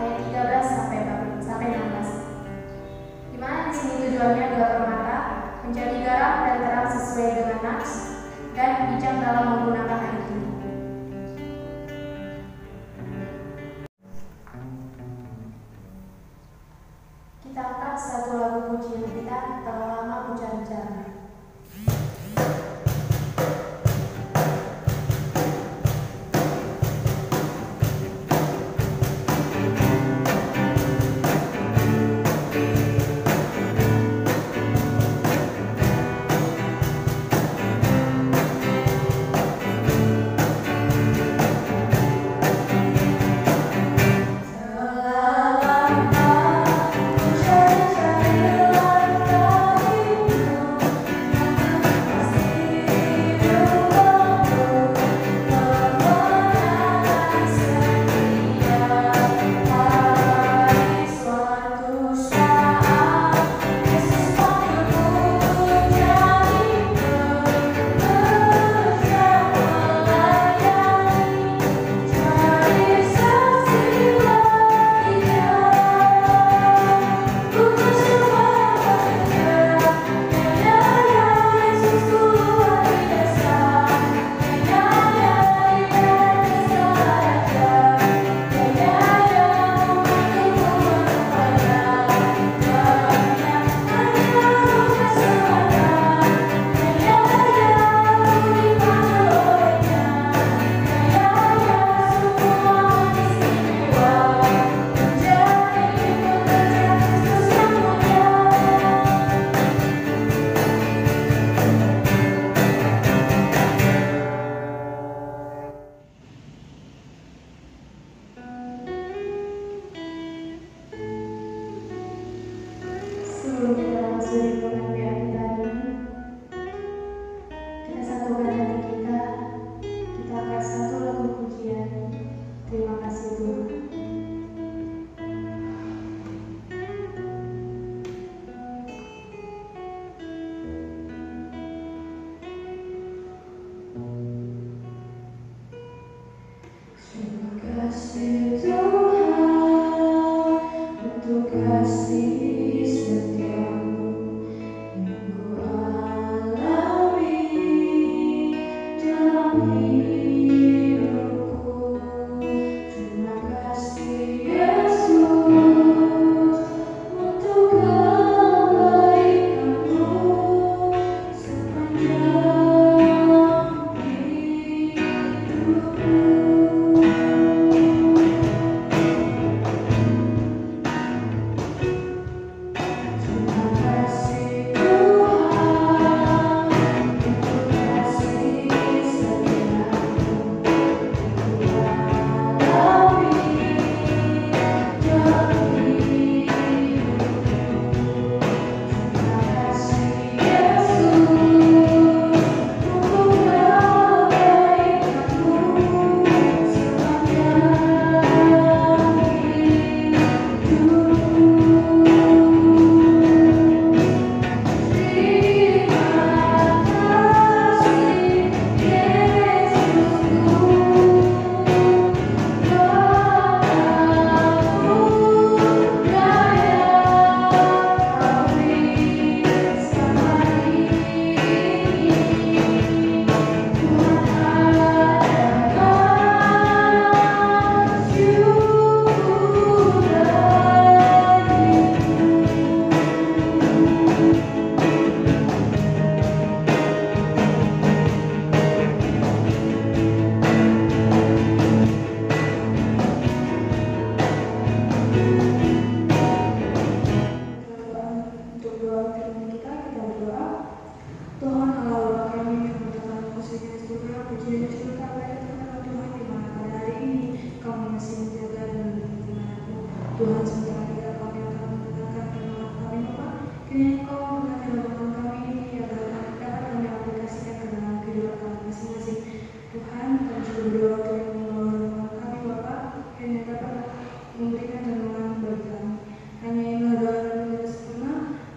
ayat 13 sampai 16. Di mana di sini tujuannya adalah permata, menjadi garam dan terang sesuai dengan naks dan bijak dalam menggunakan itu. Kita angkat satu lagu pujian kita, Telah Lama Ku Cari-Cari. Sebelum kita masuk di program PA kita ini, kita satukan hati kita angkat satu lagu pujian. Terima kasih Tuhan. Terima kasih Tuhan untuk kasih setiamu yang ku alami dalam hidupku. Terima kasih Yesus untuk kebaikanmu sepanjang hidupku. Tuhan sementara kita kami akan mendengarkan firman kami Bapa. Kiranya Engkau memberkati renungan kami ini agar dapat kami aplikasikan ke dalam kehidupan kami masing-masing. Tuhan, kami juga berdoa untuk yang membawa renungan kami Bapa, kiranya dapat memberikan renungan bagi kami. Hanya inilah doa dan doa sempurna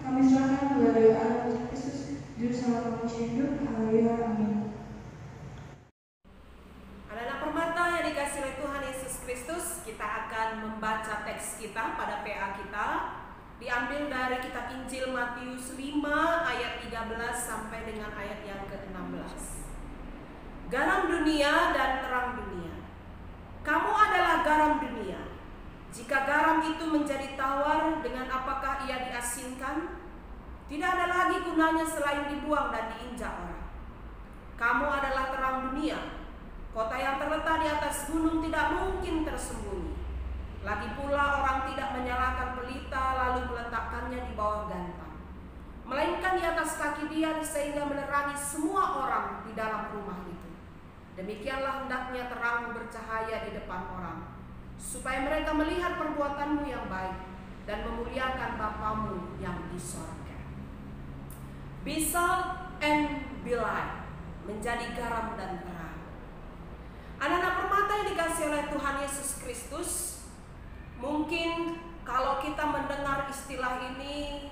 kami serahkan kepada Allah Kristus, Juru Selamat manusia hidup. Haleluya, amin. Anak-anak permata yang dikasihi oleh Tuhan Yesus Kristus, kita akan akan membaca teks kita pada PA kita. Diambil dari kitab Injil Matius 5 ayat 13 sampai dengan ayat yang ke-16. Garam dunia dan terang dunia. Kamu adalah garam dunia. Jika garam itu menjadi tawar, dengan apakah ia diasinkan? Tidak ada lagi gunanya selain dibuang dan diinjak orang. Kamu adalah terang dunia. Kota yang terletak di atas gunung tidak mungkin tersembunyi. Lagi pula orang tidak menyalakan pelita lalu meletakkannya di bawah gantang, melainkan di atas kaki dia sehingga menerangi semua orang di dalam rumah itu. Demikianlah hendaknya terangmu bercahaya di depan orang, supaya mereka melihat perbuatanmu yang baik dan memuliakan Bapamu yang di sorga. Be salt and be light, menjadi garam dan terang. Anak-anak permata yang dikasihi oleh Tuhan Yesus Kristus, mungkin kalau kita mendengar istilah ini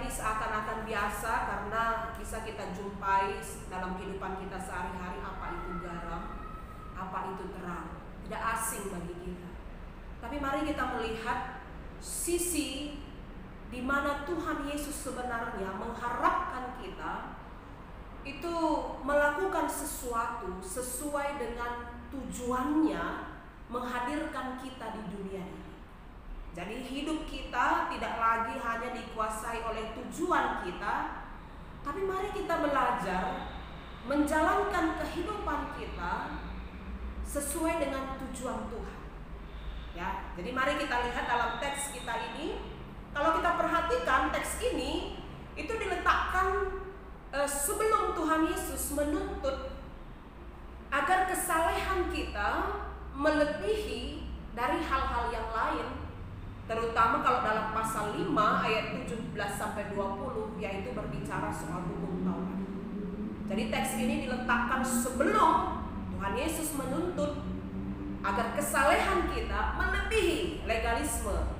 seakan-akan biasa karena bisa kita jumpai dalam kehidupan kita sehari-hari. Apa itu garam, apa itu terang, tidak asing bagi kita. Tapi mari kita melihat sisi di mana Tuhan Yesus sebenarnya mengharapkan kita itu melakukan sesuatu sesuai dengan tujuannya menghadirkan kita di dunia ini. Jadi hidup kita tidak lagi hanya dikuasai oleh tujuan kita, tapi mari kita belajar menjalankan kehidupan kita sesuai dengan tujuan Tuhan. Ya, jadi mari kita lihat dalam teks kita ini. Kalau kita perhatikan teks ini itu diletakkan sebelum Tuhan Yesus menuntut agar kesalehan kita melebihi dari hal-hal yang lain, terutama kalau dalam pasal 5 ayat 17 sampai 20 yaitu berbicara soal hukum Taurat. Jadi teks ini diletakkan sebelum Tuhan Yesus menuntut agar kesalehan kita melebihi legalisme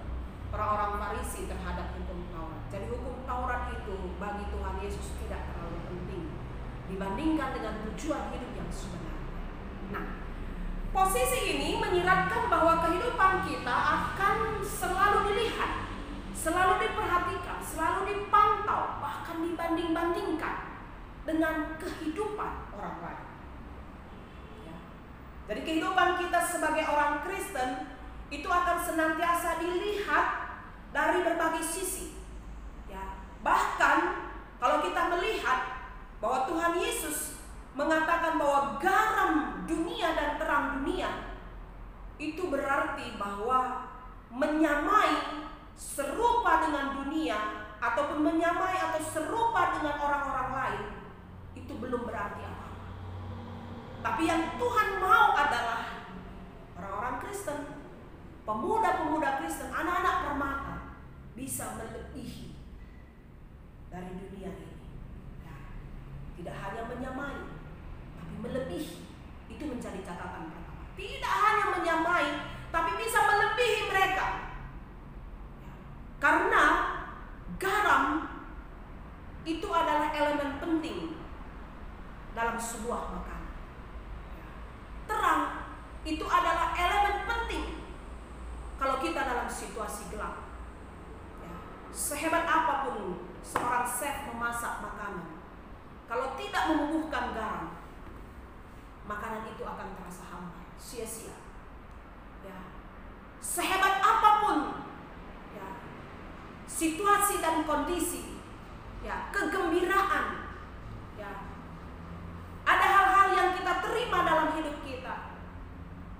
orang-orang Farisi terhadap hukum Taurat. Jadi hukum Taurat itu bagi Tuhan Yesus tidak terlalu penting dibandingkan dengan tujuan hidup yang sebenarnya. Nah, posisi ini menyiratkan bahwa kehidupan kita akan selalu dilihat, selalu diperhatikan, selalu dipantau, bahkan dibanding-bandingkan dengan kehidupan orang lain. Ya. Jadi kehidupan kita sebagai orang Kristen itu akan senantiasa dilihat dari berbagai sisi. Ya. Bahkan kalau kita melihat bahwa Tuhan Yesus mengatakan bahwa garam dunia dan terang dunia, itu berarti bahwa menyamai serupa dengan dunia ataupun menyamai atau serupa dengan orang-orang lain itu belum berarti apa-apa. Tapi yang Tuhan mau adalah orang-orang Kristen, pemuda-pemuda Kristen, anak-anak permata bisa melebihi dari dunia ini. Nah, tidak hanya menyamai, tapi melebihi. Itu menjadi catatan pertama. Tidak hanya menyamai, tapi bisa melebihi mereka. Karena garam itu adalah elemen penting dalam sebuah makanan. Terang itu adalah elemen penting kalau kita dalam situasi gelap. Sehebat apapun seorang chef memasak makanan, kalau tidak membubuhkan garam, makanan itu akan terasa hambar, sia-sia. Ya. Sehebat apapun ya, situasi dan kondisi, ya, kegembiraan, ya, ada hal-hal yang kita terima dalam hidup kita,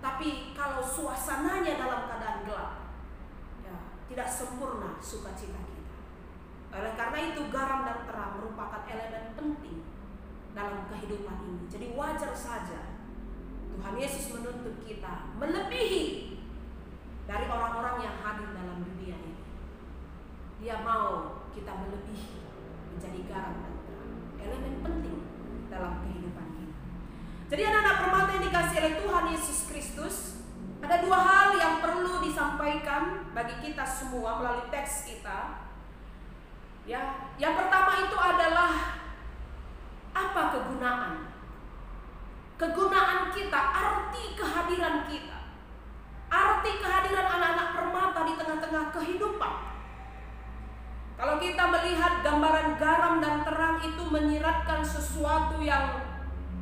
tapi kalau suasananya dalam keadaan gelap, ya, tidak sempurna sukacita kita. Oleh karena itu garam dan terang merupakan elemen penting dalam kehidupan ini. Jadi wajar saja Tuhan Yesus menuntut kita melebihi dari orang-orang yang hadir dalam dunia ini. Dia mau kita melebihi menjadi garam dan terang, elemen penting dalam kehidupan kita. Jadi anak-anak permata yang dikasihi oleh Tuhan Yesus Kristus, ada dua hal yang perlu disampaikan bagi kita semua melalui teks kita. Ya, yang pertama itu adalah apa kegunaan? Kegunaan kita, arti kehadiran kita. arti kehadiran anak-anak permata di tengah-tengah kehidupan. Kalau kita melihat gambaran garam dan terang itu menyiratkan sesuatu yang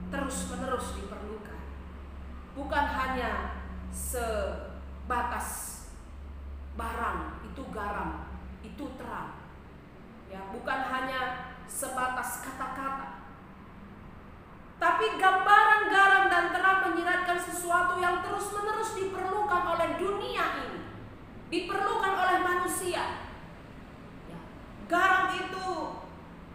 terus-menerus diperlukan. Bukan hanya sebatas barang, itu garam, itu terang. Ya, bukan hanya sebatas kata-kata. Tapi gambaran garam dan terang menyiratkan sesuatu yang terus-menerus diperlukan oleh dunia ini. Diperlukan oleh manusia. Ya. Garam itu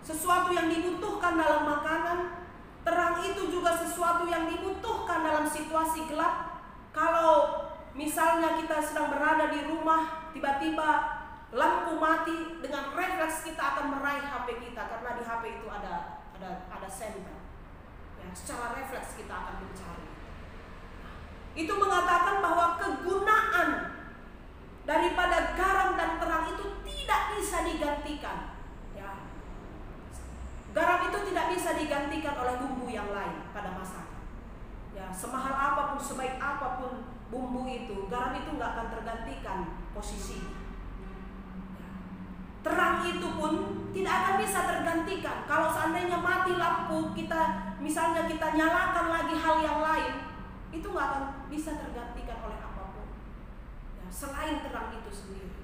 sesuatu yang dibutuhkan dalam makanan. Terang itu juga sesuatu yang dibutuhkan dalam situasi gelap. Kalau misalnya kita sedang berada di rumah, tiba-tiba lampu mati, dengan refleks kita akan meraih HP kita karena di HP itu ada senter. Ya, secara refleks kita akan mencari. Itu mengatakan bahwa kegunaan daripada garam dan terang itu tidak bisa digantikan. Ya. Garam itu tidak bisa digantikan oleh bumbu yang lain pada masakan. Ya, semahal apapun, sebaik apapun bumbu itu, garam itu nggak akan tergantikan posisinya. Terang itu pun tidak akan bisa tergantikan. Kalau seandainya mati lampu, misalnya kita nyalakan lagi hal yang lain, itu nggak akan bisa tergantikan oleh apapun. Ya, selain terang itu sendiri.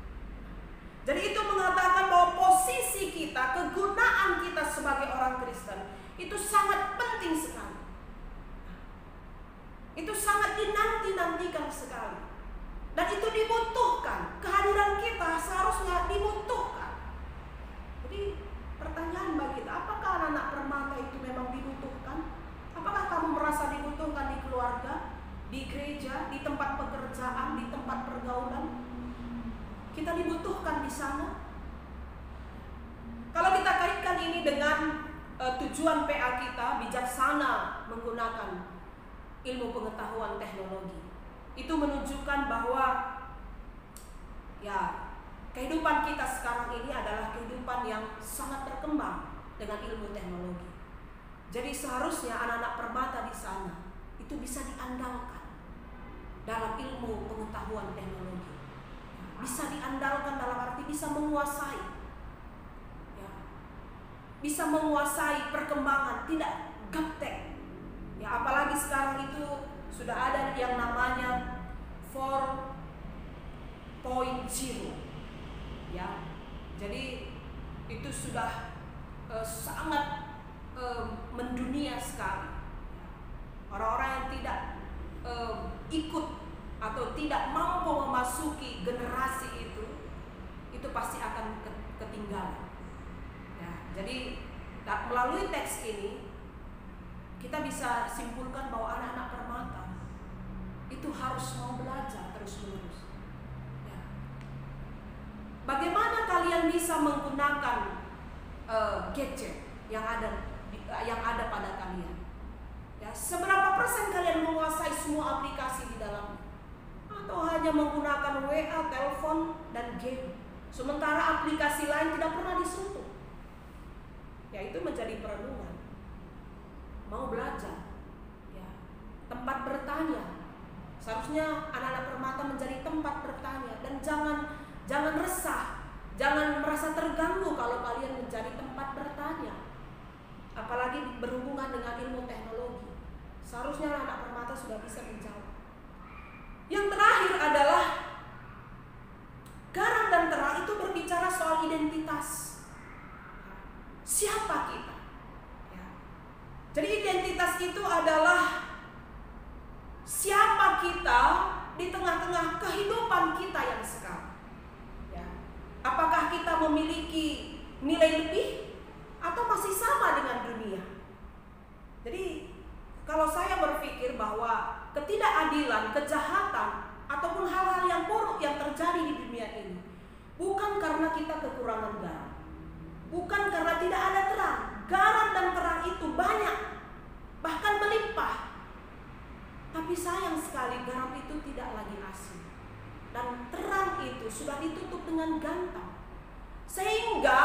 Jadi itu mengatakan bahwa posisi kita, kegunaan kita sebagai orang Kristen itu sangat penting sekali. Itu sangat dinanti-nantikan sekali. Dan itu dibutuhkan. Kehadiran kita seharusnya dibutuhkan. Jadi pertanyaan bagi kita, apakah anak-anak permata itu memang dibutuhkan? Apakah kamu merasa dibutuhkan di keluarga, di gereja, di tempat pekerjaan, di tempat pergaulan? Kita dibutuhkan di sana. Kalau kita kaitkan ini dengan tujuan PA kita, bijaksana menggunakan ilmu pengetahuan teknologi, itu menunjukkan bahwa ya, kehidupan kita sekarang ini adalah kehidupan yang sangat berkembang dengan ilmu teknologi. Jadi seharusnya anak-anak permata di sana itu bisa diandalkan dalam ilmu pengetahuan teknologi. Bisa diandalkan dalam arti bisa menguasai. Ya. Bisa menguasai perkembangan, tidak gaptek. Ya, apalagi sekarang itu sudah ada yang namanya 4.0. Ya, jadi itu sudah sangat mendunia sekali. Orang-orang yang tidak ikut atau tidak mampu memasuki generasi itu pasti akan ketinggalan. Ya, jadi melalui teks ini kita bisa simpulkan bahwa anak-anak permata itu harus mau belajar terus-menerus. Bagaimana kalian bisa menggunakan gadget yang ada pada kalian? Ya, seberapa persen kalian menguasai semua aplikasi di dalamnya? Atau hanya menggunakan WA, telepon, dan game? Sementara aplikasi lain tidak pernah disentuh. Ya, itu menjadi perenungan. Mau belajar, ya, tempat bertanya. Seharusnya anak-anak permata menjadi tempat bertanya dan jangan resah, jangan merasa terganggu kalau kalian menjadi tempat bertanya. Apalagi berhubungan dengan ilmu teknologi. Seharusnya anak permata sudah bisa menjawab. Yang terakhir adalah garam dan terang itu berbicara soal identitas. Siapa kita? Ya. Jadi identitas itu adalah siapa kita di tengah-tengah kehidupan kita yang sekarang. Apakah kita memiliki nilai lebih atau masih sama dengan dunia? Jadi kalau saya berpikir bahwa ketidakadilan, kejahatan, ataupun hal-hal yang buruk yang terjadi di dunia ini bukan karena kita kekurangan garam, bukan karena tidak ada terang. Garam dan terang itu banyak, bahkan melimpah. Tapi sayang sekali garam itu tidak lagi asin. Dan terang itu sudah ditutup dengan gantang, sehingga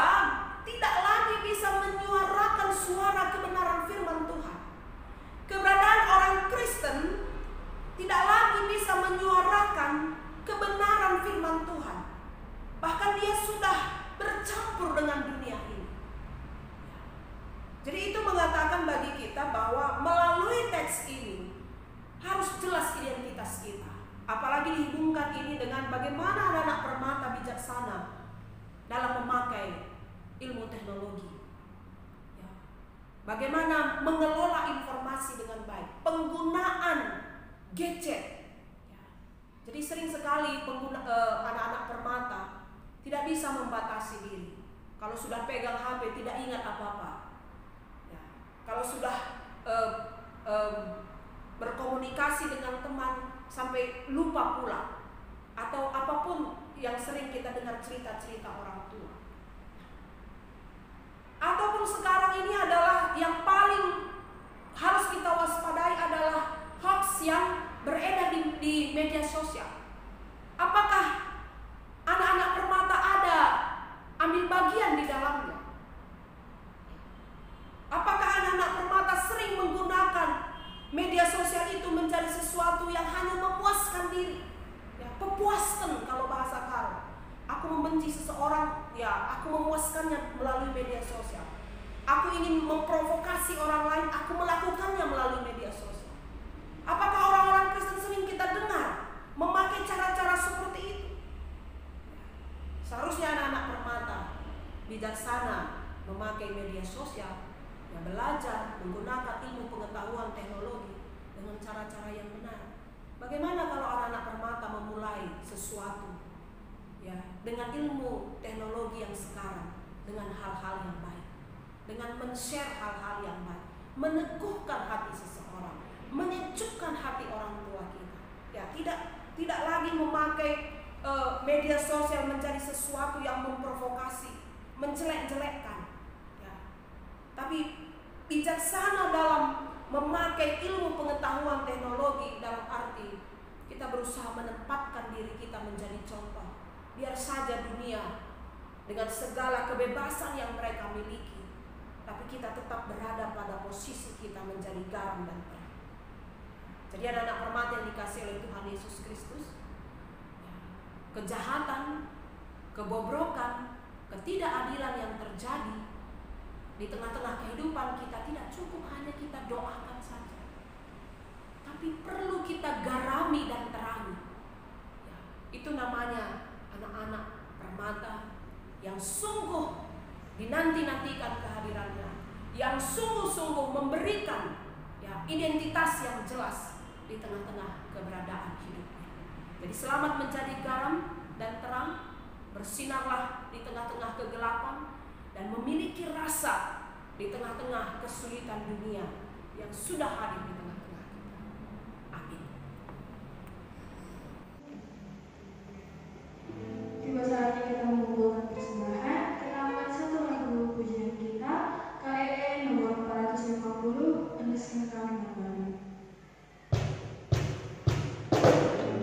tidak lagi bisa menyuarakan suara kebenaran firman Tuhan. Keberadaan orang Kristen tidak lagi bisa menyuarakan kebenaran firman Tuhan. Bahkan dia sudah bercampur dengan dunia ini. Jadi itu mengatakan bagi kita bahwa melalui teks ini harus jelas identitas kita. Apalagi dihubungkan ini dengan bagaimana anak-anak permata bijaksana dalam memakai ilmu teknologi. Bagaimana mengelola informasi dengan baik, penggunaan gadget. Jadi sering sekali anak-anak permata tidak bisa membatasi diri. Kalau sudah pegang HP tidak ingat apa-apa. Kalau sudah berkomunikasi dengan teman sampai lupa pulang, atau apapun yang sering kita dengar cerita-cerita orang tua. Ataupun sekarang ini adalah yang paling harus kita waspadai adalah hoax yang beredar di media sosial. Apakah anak-anak permata ada ambil bagian di dalamnya? Apakah anak-anak permata sering menggunakan media sosial itu mencari sesuatu yang hanya memuaskan diri? Pepuaskan kalau bahasa karo. Aku membenci seseorang, aku memuaskannya melalui media sosial. Aku ingin memprovokasi orang lain, aku melakukannya melalui media sosial. Apakah orang-orang Kristen sering kita dengar memakai cara-cara seperti itu? Seharusnya anak-anak permata bijaksana memakai media sosial, belajar menggunakan ilmu pengetahuan teknologi dengan cara-cara yang benar. Bagaimana kalau anak-anak permata memulai sesuatu dengan ilmu teknologi yang sekarang, dengan hal-hal yang baik, dengan men-share hal-hal yang baik, meneguhkan hati seseorang, menyejukkan hati orang tua kita. Tidak lagi memakai media sosial mencari sesuatu yang memprovokasi, menjelek-jelekkan. Tapi bijaksana dalam memakai ilmu pengetahuan teknologi dalam arti kita berusaha menempatkan diri kita menjadi contoh. Biar saja dunia dengan segala kebebasan yang mereka miliki, tapi kita tetap berada pada posisi kita menjadi garam dan terang. Jadi anak-anak permata yang dikasih oleh Tuhan Yesus Kristus, kejahatan, kebobrokan, ketidakadilan yang terjadi di tengah-tengah kehidupan kita tidak cukup hanya kita doakan saja, tapi perlu kita garami dan terangi. Itu namanya anak-anak permata yang sungguh dinanti-nantikan kehadirannya, yang sungguh-sungguh memberikan identitas yang jelas di tengah-tengah keberadaan hidupnya. Jadi selamat menjadi garam dan terang, bersinarlah di tengah-tengah kegelapan, dan memiliki rasa di tengah-tengah kesulitan dunia yang sudah hadir di tengah-tengah kita. Amin. Tiba saatnya kita mengumpulkan persembahan. Kita angkat satu lagu pujian kita, KEE nomor 450, Endaskan Kami Kembali. Thank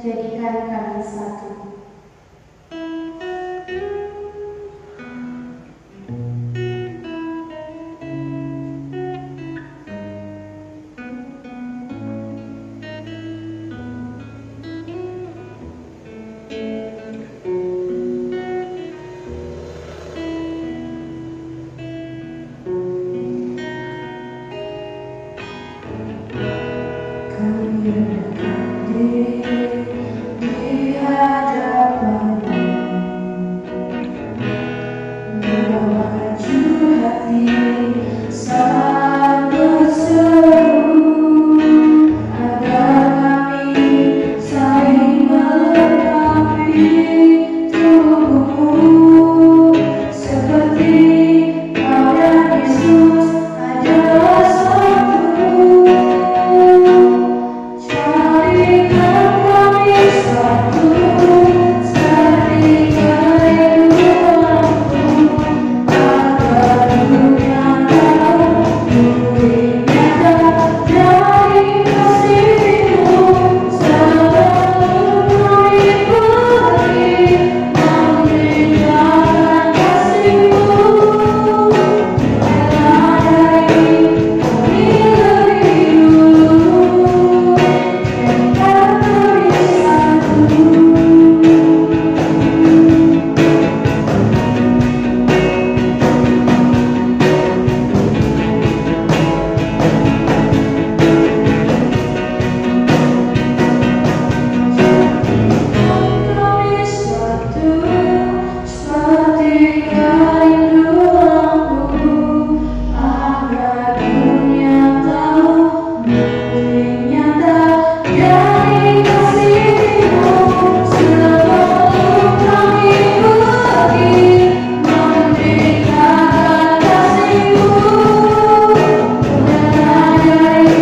jadikan kami satu. Kami rendahkan diri di hadapan-Mu, membawakan juru hati saat berseru, agar kami saling melengkapi tubuh-Mu, seperti Kau dan Yesus adalah satu. Jadikan kami satu, seperti kerinduan-Mu, agar dunia tahu bukti nyata dari kasih-Mu. Sebelum kami pergi meninggalkan kasih-Mu, menyadari kami lebih dulu. Jadikan kami satu. Kami satu, seperti kerinduan-Mu, agar dunia tahu bukti nyata dari kasih-Mu. Sebelum kami pergi meninggalkan kasih-Mu, menyadari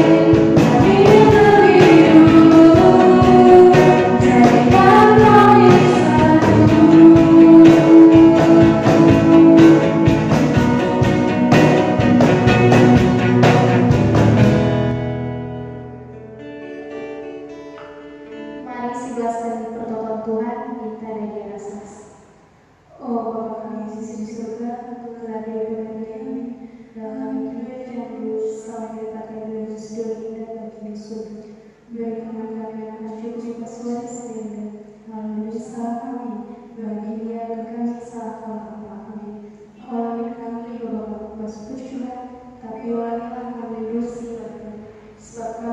kami lebih dulu. Jadikan kami satu. Mari segelaskan pertolongan Tuhan kita dan di atas nas. Oh Bapa kami Yesus di surga, engkaulah Dewa kami. Dan kami juga yang dulu selama diletakkan dari Yesus indah bagi Yesus. Berikan kami akan cukup pasuari sehingga lalu salah kami bagi Dia dan kami salah Allah kami. Olah kami Bapa Bapa Tuhan, tapi olahlah kami dosa sebab